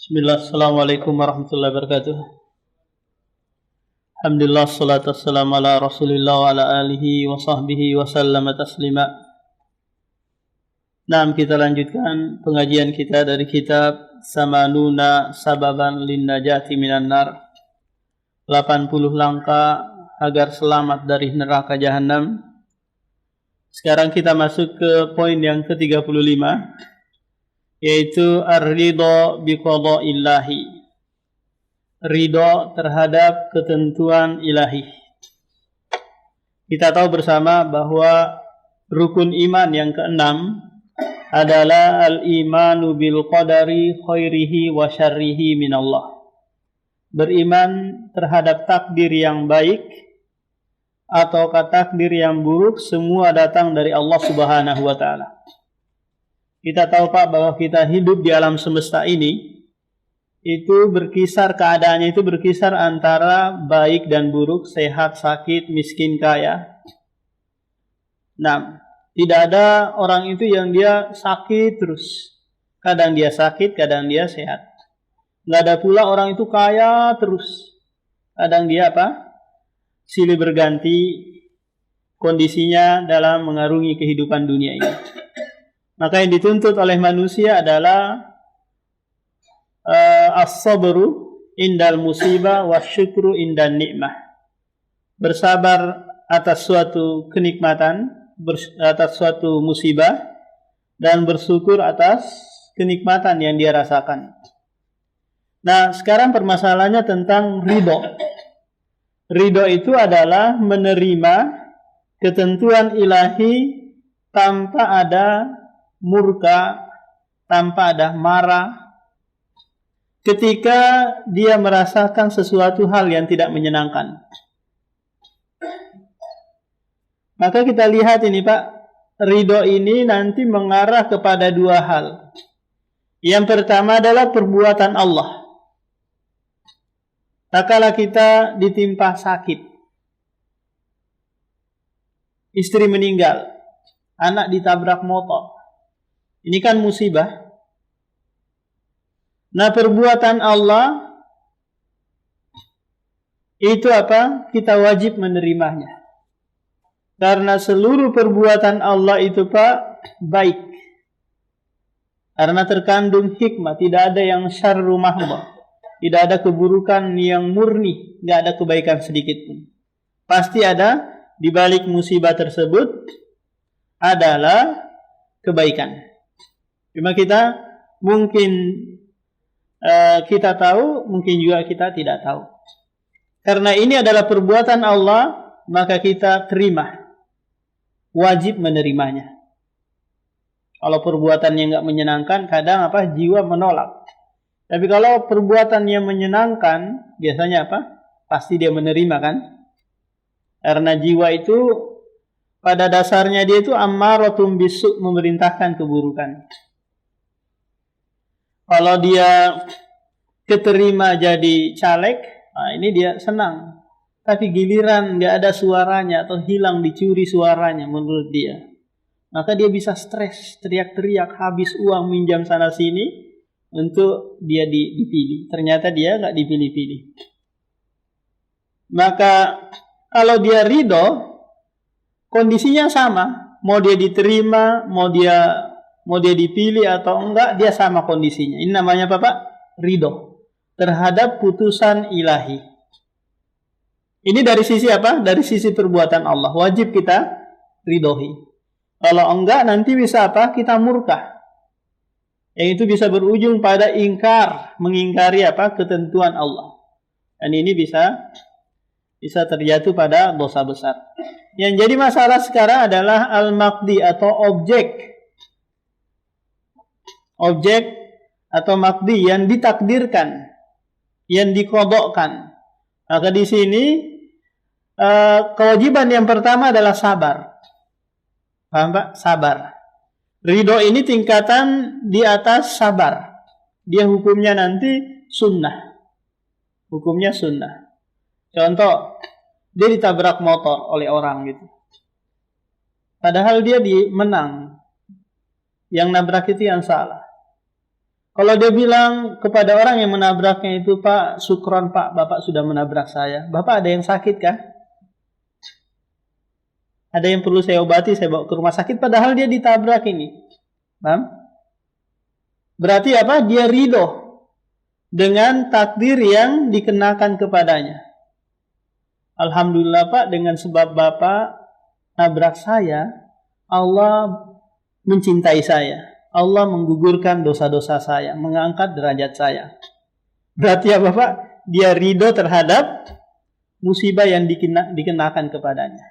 Bismillah, assalamualaikum warahmatullahi wabarakatuh. Alhamdulillah, salatu wassalamu ala rasulillah wa ala alihi wa sahbihi wa sallama taslima. Nah, kita lanjutkan pengajian kita dari kitab Samanuna Sababan Lin Najati Minan Nar, 80 langkah agar selamat dari neraka jahanam. Sekarang kita masuk ke poin yang ke-35, yaitu ar-ridha bi qada'illahi. Ridha terhadap ketentuan ilahi. Kita tahu bersama bahwa rukun iman yang keenam adalah al-imanu bil qadari khairihi wa syarrihi minallah. Beriman terhadap takdir yang baik atau takdir yang buruk semua datang dari Allah Subhanahu wa taala. Kita tahu Pak bahwa kita hidup di alam semesta ini itu berkisar, keadaannya itu berkisar antara baik dan buruk, sehat, sakit, miskin, kaya. Nah, tidak ada orang itu yang dia sakit terus. Kadang dia sakit, kadang dia sehat. Nggak ada pula orang itu kaya terus. Kadang dia silih berganti kondisinya dalam mengarungi kehidupan dunia ini. Maka yang dituntut oleh manusia adalah as-sabru indal musibah wa syukru indan ni'mah. Bersabar atas suatu kenikmatan, atas suatu musibah, dan bersyukur atas kenikmatan yang dia rasakan. Nah, sekarang permasalahannya tentang ridho. Ridho itu adalah menerima ketentuan ilahi tanpa ada murka, tanpa ada marah, ketika dia merasakan sesuatu hal yang tidak menyenangkan. Maka kita lihat ini Pak, ridho ini nanti mengarah kepada dua hal. Yang pertama adalah perbuatan Allah. Tak kala kita ditimpa sakit, istri meninggal, anak ditabrak motor, ini kan musibah. Nah, perbuatan Allah itu kita wajib menerimanya. Karena seluruh perbuatan Allah itu Pak baik. Karena terkandung hikmah, tidak ada yang syarru mahba. Tidak ada keburukan yang murni, tidak ada kebaikan sedikit pun. Pasti ada di balik musibah tersebut adalah kebaikan. Cuma kita mungkin kita tahu, mungkin juga kita tidak tahu. Karena ini adalah perbuatan Allah, maka kita terima. Wajib menerimanya. Kalau perbuatan yang enggak menyenangkan, kadang jiwa menolak. Tapi kalau perbuatan yang menyenangkan, biasanya pasti dia menerima kan? Karena jiwa itu pada dasarnya dia itu ammaratun bisu', memerintahkan keburukan. Kalau dia keterima jadi caleg, nah ini dia senang. Tapi giliran nggak ada suaranya atau hilang, dicuri suaranya menurut dia, maka dia bisa stres, teriak-teriak, habis uang, minjam sana sini untuk dia dipilih. Ternyata dia nggak dipilih-pilih. Maka kalau dia ridho, kondisinya sama. Mau dia diterima, mau dia dipilih atau enggak, dia sama kondisinya. Ini namanya apa Pak? Ridho terhadap putusan ilahi. Ini dari sisi Dari sisi perbuatan Allah. Wajib kita ridhoi. Kalau enggak, nanti bisa kita murka. Yang itu bisa berujung pada ingkar, mengingkari ketentuan Allah. Dan ini bisa terjatuh pada dosa besar. Yang jadi masalah sekarang adalah al-maqdi atau objek atau maqdi yang ditakdirkan, yang dikodokkan. Maka di sini kewajiban yang pertama adalah sabar. Paham Pak? Sabar. Ridho ini tingkatan di atas sabar. Dia hukumnya nanti sunnah. Hukumnya sunnah. Contoh, dia ditabrak motor oleh orang gitu. Padahal dia menang. Yang nabrak itu yang salah. Kalau dia bilang kepada orang yang menabraknya itu, Pak, syukron Pak, Bapak sudah menabrak saya. Bapak ada yang sakit kah? Ada yang perlu saya obati, saya bawa ke rumah sakit, padahal dia ditabrak ini. Paham? Berarti apa? Dia ridho dengan takdir yang dikenakan kepadanya. Alhamdulillah Pak, dengan sebab Bapak nabrak saya, Allah mencintai saya. Allah menggugurkan dosa-dosa saya, mengangkat derajat saya. Berarti apa Pak? Dia ridho terhadap musibah yang dikenakan kepadanya.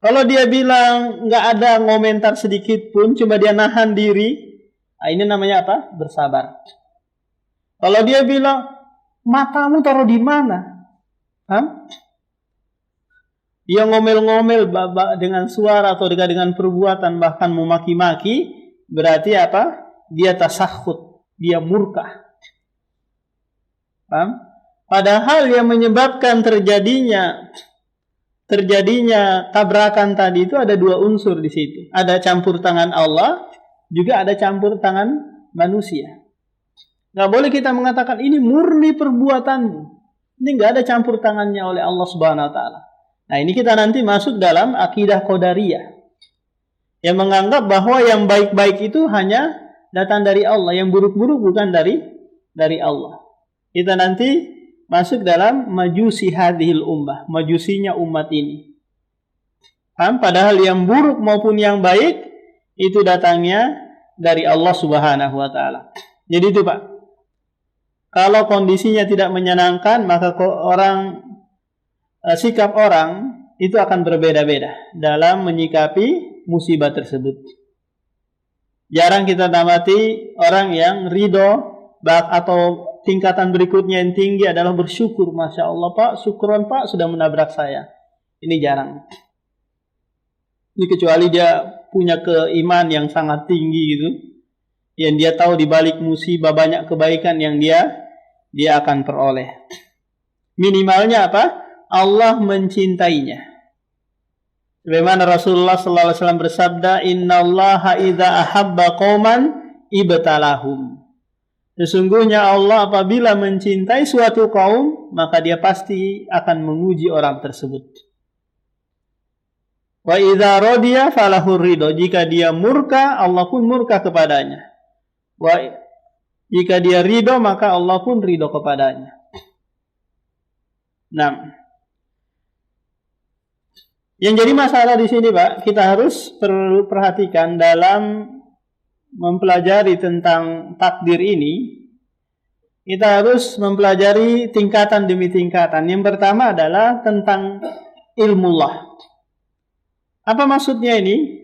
Kalau dia bilang nggak ada ngomentar sedikit pun, cuma dia nahan diri, ini namanya apa? Bersabar. Kalau dia bilang, matamu taruh di mana? Dia ngomel-ngomel dengan suara atau dengan perbuatan, bahkan memaki-maki, berarti apa? Dia tasakhut, dia murka. Paham? Padahal yang menyebabkan terjadinya tabrakan tadi itu ada dua unsur di situ. Ada campur tangan Allah, juga ada campur tangan manusia. Nggak boleh kita mengatakan ini murni perbuatanmu. Ini nggak ada campur tangannya oleh Allah Subhanahu Wa Taala. Nah, ini kita nanti masuk dalam akidah Qadariyah yang menganggap bahwa yang baik-baik itu hanya datang dari Allah, yang buruk-buruk bukan dari Allah. Kita nanti masuk dalam majusi hadhil ummah, majusinya umat ini. Padahal yang buruk maupun yang baik itu datangnya dari Allah Subhanahu Wa Taala. Jadi itu Pak, kalau kondisinya tidak menyenangkan, maka sikap orang itu akan berbeda-beda dalam menyikapi musibah tersebut. Jarang kita dapati orang yang ridho, atau tingkatan berikutnya yang tinggi adalah bersyukur. Masya Allah Pak, syukron Pak sudah menabrak saya. Ini jarang. Ini kecuali dia punya keiman yang sangat tinggi gitu, yang dia tahu di balik musibah banyak kebaikan yang dia akan peroleh. Minimalnya apa? Allah mencintainya. Sebagaimana Rasulullah sallallahu alaihi wasallam bersabda, "Innallaha idza ahabba qauman ibtalahum." Sesungguhnya Allah apabila mencintai suatu kaum, maka dia pasti akan menguji orang tersebut. Wa idza radiya falahu ridho. Jika dia murka, Allah pun murka kepadanya. Jika dia ridho, maka Allah pun ridho kepadanya. Nah, yang jadi masalah di sini Pak, kita harus perhatikan dalam mempelajari tentang takdir ini. Kita harus mempelajari tingkatan demi tingkatan. Yang pertama adalah tentang ilmullah. Apa maksudnya ini?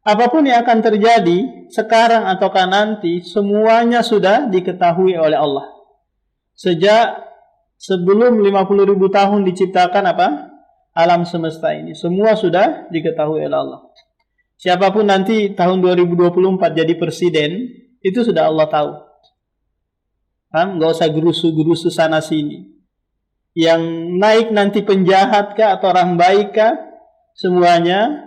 Apapun yang akan terjadi sekarang ataukah nanti, semuanya sudah diketahui oleh Allah. Sejak sebelum 50.000 tahun diciptakan apa? Alam semesta ini. Semua sudah diketahui oleh Allah. Siapapun nanti tahun 2024 jadi presiden, itu sudah Allah tahu. Nggak usah gerusu-gerusu sana sini. Yang naik nanti penjahat kah atau orang baik kah, semuanya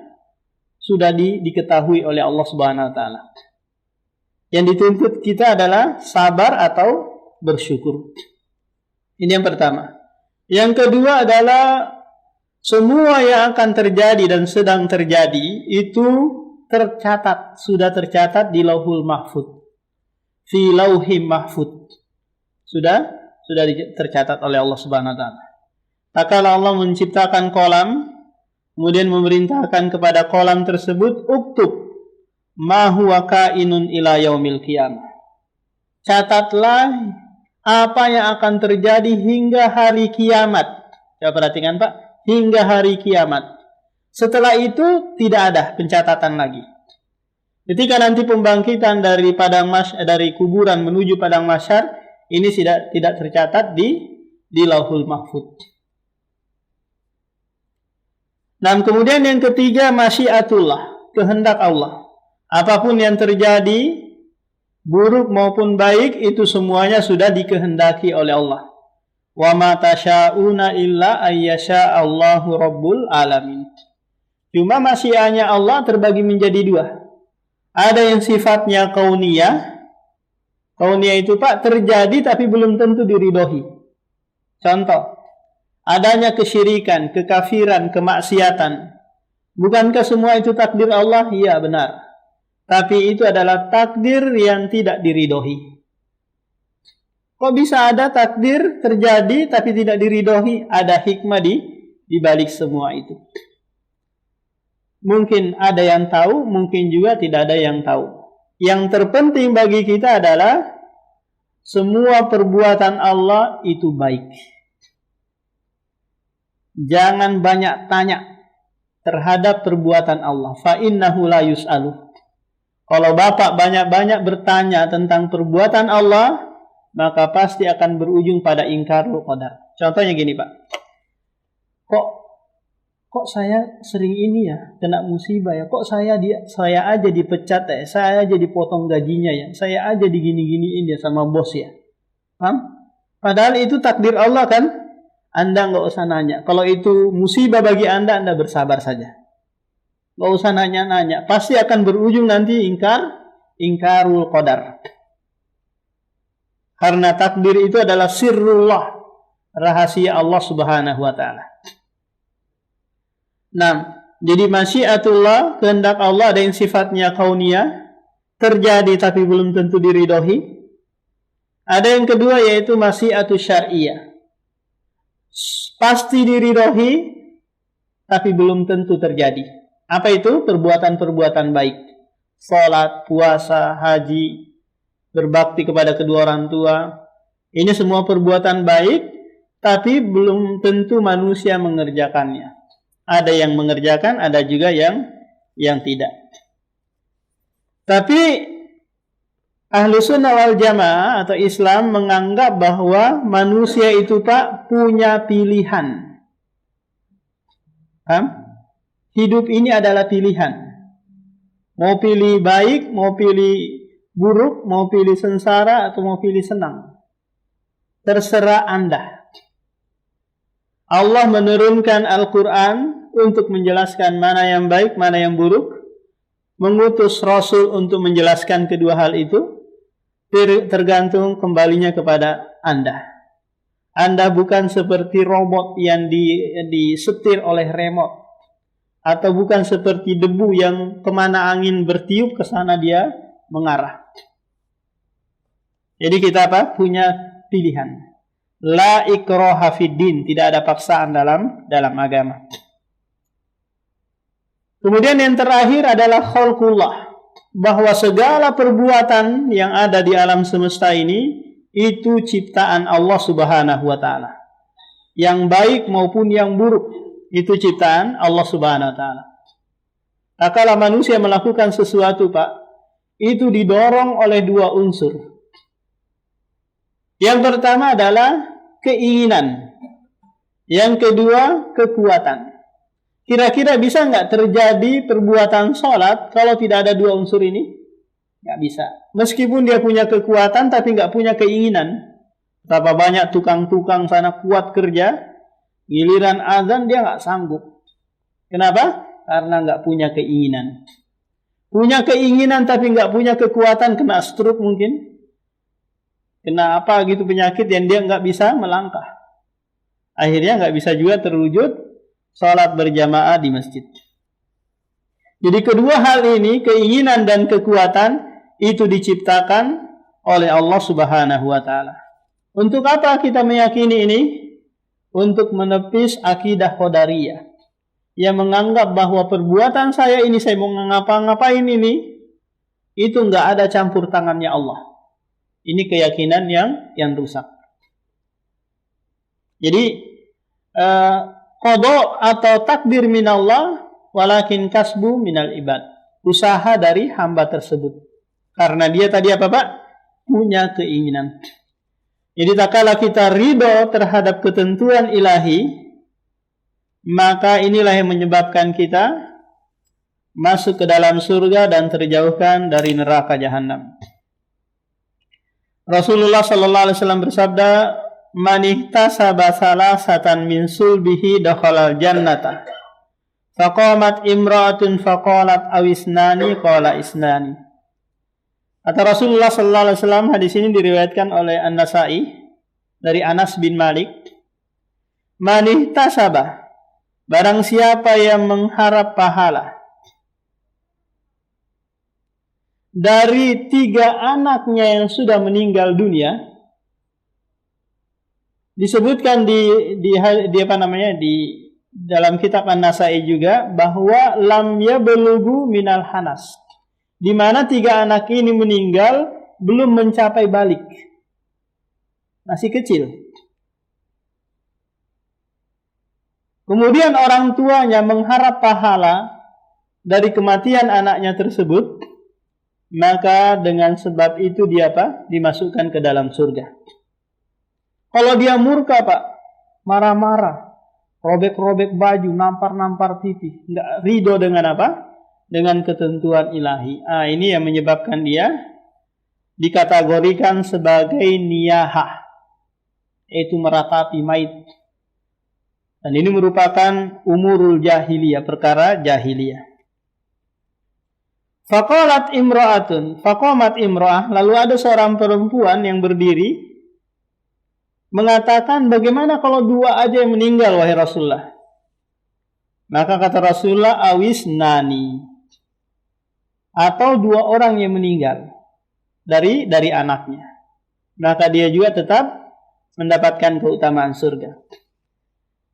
sudah diketahui oleh Allah Subhanahu Wa Taala. Yang dituntut kita adalah sabar atau bersyukur. Ini yang pertama. Yang kedua adalah semua yang akan terjadi dan sedang terjadi itu tercatat, sudah tercatat di Lauhul Mahfuz. Fi Lauhim Mahfuz. Sudah tercatat oleh Allah Subhanahu Wa Taala. Tatkala Allah menciptakan kolam, kemudian memerintahkan kepada kolam tersebut, uktub ma huwa kainun ila yaumil qiyamah. Catatlah apa yang akan terjadi hingga hari kiamat. Coba perhatikan Pak, hingga hari kiamat. Setelah itu tidak ada pencatatan lagi. Ketika nanti pembangkitan dari dari kuburan menuju padang mahsyar, ini tidak tercatat di Lauhul Mahfuz. Dan kemudian yang ketiga, masyiatullah, kehendak Allah. Apapun yang terjadi, buruk maupun baik, itu semuanya sudah dikehendaki oleh Allah. Wa ma tasyauna illa ayyasha Allahu rabbul alamin. Cuma masyiatnya Allah terbagi menjadi dua. Ada yang sifatnya kauniyah, Kauniyah itu Pak terjadi tapi belum tentu diridhoi. Contoh, adanya kesyirikan, kekafiran, kemaksiatan. Bukankah semua itu takdir Allah? Iya benar. Tapi itu adalah takdir yang tidak diridhoi. Kok bisa ada takdir terjadi tapi tidak diridhoi? Ada hikmah di balik semua itu. Mungkin ada yang tahu, mungkin juga tidak ada yang tahu. Yang terpenting bagi kita adalah semua perbuatan Allah itu baik. Jangan banyak tanya terhadap perbuatan Allah. Fa innahu la yus'alu. Kalau Bapak banyak-banyak bertanya tentang perbuatan Allah, maka pasti akan berujung pada ingkarul qadar. Contohnya gini, Pak. Kok saya sering ini ya, kena musibah ya. Kok saya aja dipecat ya, saya aja dipotong gajinya ya, saya aja digini-giniin ya sama bos ya. Paham? Padahal itu takdir Allah kan? Anda nggak usah nanya. Kalau itu musibah bagi Anda bersabar saja. Nggak usah nanya-nanya. Pasti akan berujung nanti ingkarul qadar. Karena takdir itu adalah sirrullah, rahasia Allah Subhanahu wa taala. Nah, jadi masyiatullah, kehendak Allah ada yang sifatnya kauniyah, terjadi tapi belum tentu diridhoi. Ada yang kedua yaitu masyiatus syar'iyah. Pasti diridhoi tapi belum tentu terjadi. Apa itu? Perbuatan-perbuatan baik. Salat, puasa, haji, berbakti kepada kedua orang tua. Ini semua perbuatan baik tapi belum tentu manusia mengerjakannya. Ada yang mengerjakan, ada juga yang tidak. Tapi Ahlu Sunnah wal Jamaah atau Islam menganggap bahwa manusia itu Pak punya pilihan. Paham? Hidup ini adalah pilihan. Mau pilih baik, mau pilih buruk, mau pilih sengsara atau mau pilih senang. Terserah Anda. Allah menurunkan Al-Quran untuk menjelaskan mana yang baik, mana yang buruk. Mengutus Rasul untuk menjelaskan kedua hal itu. Tergantung kembalinya kepada Anda. Anda bukan seperti robot yang disetir oleh remote. Atau bukan seperti debu yang kemana angin bertiup ke sana dia mengarah. Jadi kita punya pilihan. La ikraha fiddin, tidak ada paksaan dalam agama. Kemudian yang terakhir adalah khalqullah, bahwa segala perbuatan yang ada di alam semesta ini itu ciptaan Allah Subhanahu wa taala. Yang baik maupun yang buruk itu ciptaan Allah Subhanahu wa taala. Nah, kalau manusia melakukan sesuatu, Pak, itu didorong oleh dua unsur. Yang pertama adalah keinginan. Yang kedua, kekuatan. Kira-kira bisa nggak terjadi perbuatan sholat kalau tidak ada dua unsur ini? Nggak bisa. Meskipun dia punya kekuatan tapi nggak punya keinginan. Betapa banyak tukang-tukang sana kuat kerja, giliran azan dia nggak sanggup. Kenapa? Karena nggak punya keinginan. Punya keinginan tapi nggak punya kekuatan, kena stroke mungkin. Kena apa gitu penyakit yang dia nggak bisa melangkah. Akhirnya nggak bisa juga terwujud sholat berjamaah di masjid. Jadi kedua hal ini, keinginan dan kekuatan, itu diciptakan oleh Allah Subhanahu wa taala. Untuk apa kita meyakini ini? Untuk menepis akidah qadariyah yang menganggap bahwa perbuatan saya ini, saya mau ngapa-ngapain ini, itu nggak ada campur tangannya Allah. Ini keyakinan yang rusak. Jadi qada atau takdir minallah walakin kasbu minal ibad. Usaha dari hamba tersebut. Karena dia tadi apa, Pak? Punya keinginan. Jadi tak kala kita ridho terhadap ketentuan ilahi, maka inilah yang menyebabkan kita masuk ke dalam surga dan terjauhkan dari neraka jahanam. Rasulullah sallallahu alaihi wasallam bersabda, "Man ihtasaba salasatan min sulbihi dakhalal jannata." Faqamat imra'atun faqalat awisnani qala isnani. Kata Rasulullah sallallahu alaihi wasallam, hadis ini diriwayatkan oleh An-Nasa'i dari Anas bin Malik, "Man ihtasaba, barang siapa yang mengharap pahala dari 3 anaknya yang sudah meninggal dunia." Disebutkan di dalam kitab An-Nasa'i juga bahwa lam yablughu minal hanas, di mana 3 anak ini meninggal belum mencapai balik, masih kecil. Kemudian orang tuanya mengharap pahala dari kematian anaknya tersebut, maka dengan sebab itu dia dimasukkan ke dalam surga. Kalau dia murka, Pak, marah-marah, robek-robek baju, nampar-nampar pipi, enggak ridho dengan dengan ketentuan ilahi. Ini yang menyebabkan dia dikategorikan sebagai niyahah, yaitu meratapi mayit. Dan ini merupakan umurul jahiliyah, perkara jahiliyah. Faqamat imra'ah, lalu ada seorang perempuan yang berdiri mengatakan, bagaimana kalau 2 aja yang meninggal, wahai Rasulullah? Maka kata Rasulullah, awis nani, atau 2 orang yang meninggal dari anaknya, maka dia juga tetap mendapatkan keutamaan surga.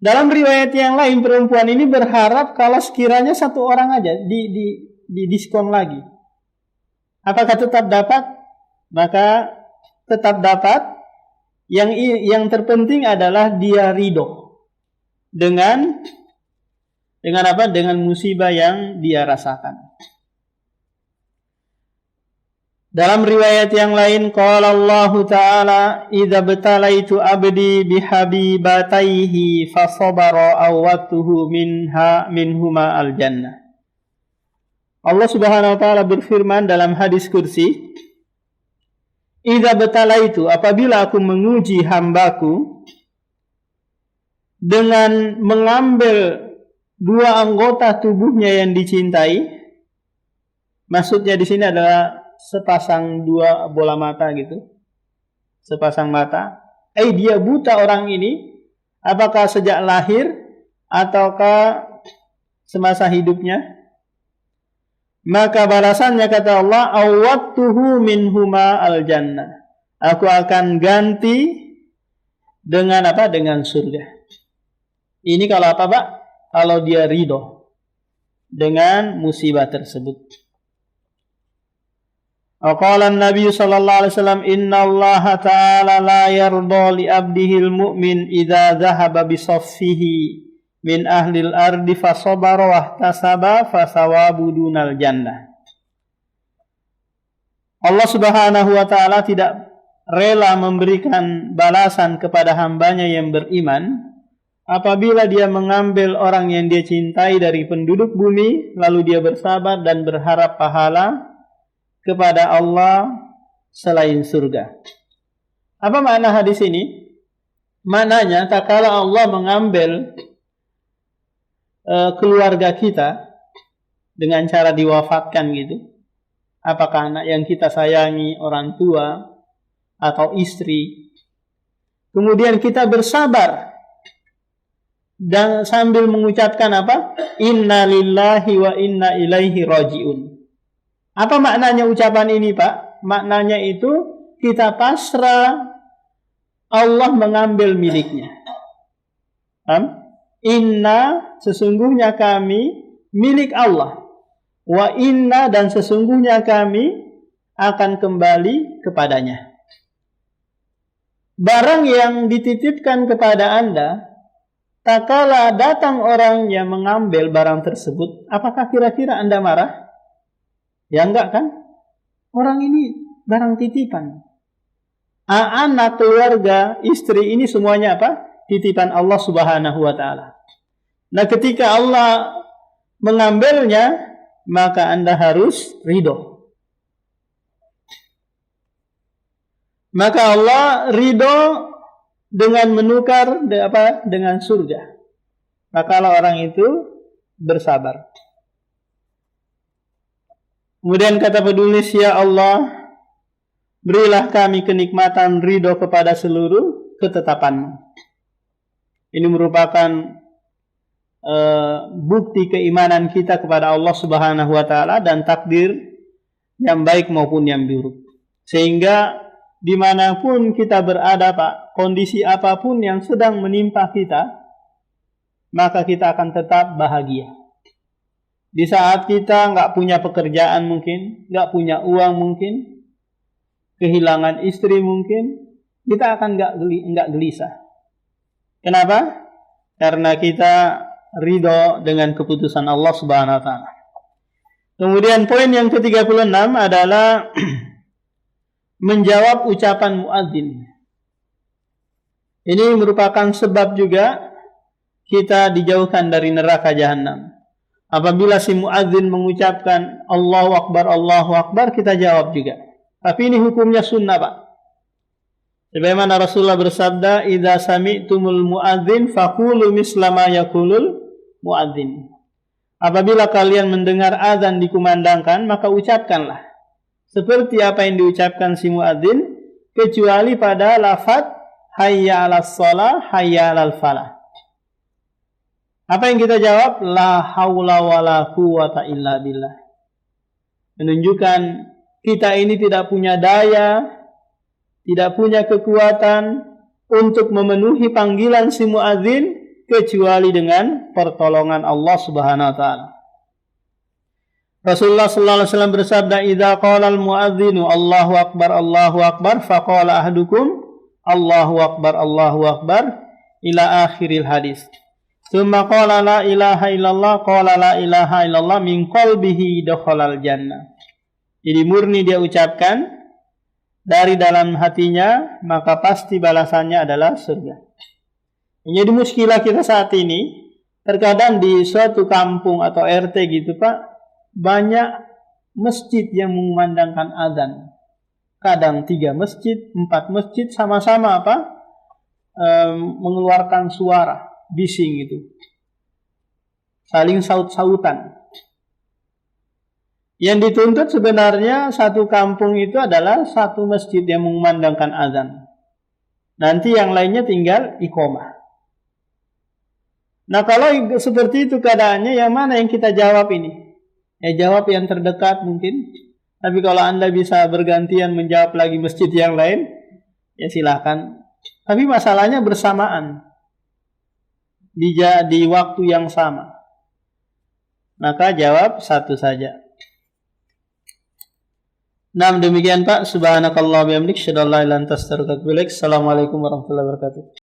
Dalam riwayat yang lain, perempuan ini berharap kalau sekiranya 1 orang aja di diskon lagi. Apakah tetap dapat? Maka tetap dapat. Yang terpenting adalah dia ridho dengan musibah yang dia rasakan. Dalam riwayat yang lain, qala Allah Ta'ala, idza batalaitu abdi bihabibataihi fasabara awwatuhu minhuma al-jannah. Allah Subhanahu wa taala berfirman dalam hadis kursi, idza batalaitu, apabila aku menguji hambaku dengan mengambil 2 anggota tubuhnya yang dicintai. Maksudnya di sini adalah sepasang 2 bola mata gitu. Sepasang mata. Dia buta orang ini, apakah sejak lahir ataukah semasa hidupnya? Maka balasannya kata Allah, awwatuhu minhuma al-jannah. Aku akan ganti dengan dengan surga. Ini kalau Pak? Kalau dia ridho dengan musibah tersebut. Qala an-nabiy sallallahu alaihi wasallam, inna Allah ta'ala la yarda li abdihil mu'min idza dhahaba bi saffihi min ahlil ardi fasabara wahtasaba fasawabu dunal jannah. Allah Subhanahu wa taala tidak rela memberikan balasan kepada hambanya yang beriman apabila dia mengambil orang yang dia cintai dari penduduk bumi, lalu dia bersabar dan berharap pahala kepada Allah selain surga. Apa makna hadis ini? Maknanya, tak kala Allah mengambil keluarga kita dengan cara diwafatkan gitu, apakah anak yang kita sayangi, orang tua atau istri, kemudian kita bersabar dan sambil mengucapkan inna lillahi wa inna ilaihi rajiun. Apa maknanya ucapan ini, Pak? Maknanya itu kita pasrah, Allah mengambil miliknya. Inna, sesungguhnya kami milik Allah. Wa inna, dan sesungguhnya kami akan kembali kepadanya. Barang yang dititipkan kepada Anda, tak kala datang orang yang mengambil barang tersebut, apakah kira-kira Anda marah? Ya enggak kan? Orang ini barang titipan. Anak, keluarga, istri, ini semuanya titipan Allah Subhanahu wa taala. Nah, ketika Allah mengambilnya, maka Anda harus ridho. Maka Allah ridho dengan menukar dengan surga. Maka orang itu bersabar. Kemudian kata penulis, ya Allah, berilah kami kenikmatan ridho kepada seluruh ketetapan-Mu. Ini merupakan bukti keimanan kita kepada Allah Subhanahu wa taala dan takdir yang baik maupun yang buruk. Sehingga dimanapun kita berada, Pak, kondisi apapun yang sedang menimpa kita, maka kita akan tetap bahagia. Di saat kita nggak punya pekerjaan mungkin, nggak punya uang mungkin, kehilangan istri mungkin, kita akan nggak gelisah. Kenapa? Karena kita ridho dengan keputusan Allah Subhanahu wa taala. Kemudian poin yang ke-36 adalah menjawab ucapan muadzin. Ini merupakan sebab juga kita dijauhkan dari neraka jahanam. Apabila si muadzin mengucapkan Allahu Akbar, kita jawab juga. Tapi ini hukumnya sunnah, Pak. Sebagaimana Rasulullah bersabda, "Idza sami'tumul muadzin faqulu misla ma yaqulul muadzin." Apabila kalian mendengar azan dikumandangkan, maka ucapkanlah seperti apa yang diucapkan si muadzin, kecuali pada lafaz hayya 'alas shalah, hayya 'alal falah. Apa yang kita jawab? La haula wala quwata illa billah. Menunjukkan kita ini tidak punya daya, tidak punya kekuatan untuk memenuhi panggilan si muadzin kecuali dengan pertolongan Allah Subhanahu wa taala. Rasulullah sallallahu alaihi wasallam bersabda, "Idza qala al-muadzinu Allahu akbar, faqala ahadukum Allahu akbar ila akhiril hadis. Tsumma qala la ilaha illallah, qala la ilaha illallah min qalbihi dakhalal jannah." Jadi murni dia ucapkan dari dalam hatinya, maka pasti balasannya adalah surga. Jadi muskilah kita saat ini, terkadang di suatu kampung atau RT gitu, Pak, banyak masjid yang mengumandangkan azan. Kadang 3 masjid, 4 masjid sama-sama mengeluarkan suara bising itu, saling saut-sautan. Yang dituntut sebenarnya satu kampung itu adalah satu masjid yang mengumandangkan azan. Nanti yang lainnya tinggal iqamah. Nah, kalau seperti itu keadaannya, yang mana yang kita jawab ini? Ya jawab yang terdekat mungkin. Tapi kalau Anda bisa bergantian menjawab lagi masjid yang lain, ya silakan. Tapi masalahnya bersamaan. Di waktu yang sama. Maka jawab satu saja. Nah, demikian Pak. Subhanakallah wa bihamdik, syadallah ilan tastarkat bilik. Assalamualaikum warahmatullahi wabarakatuh.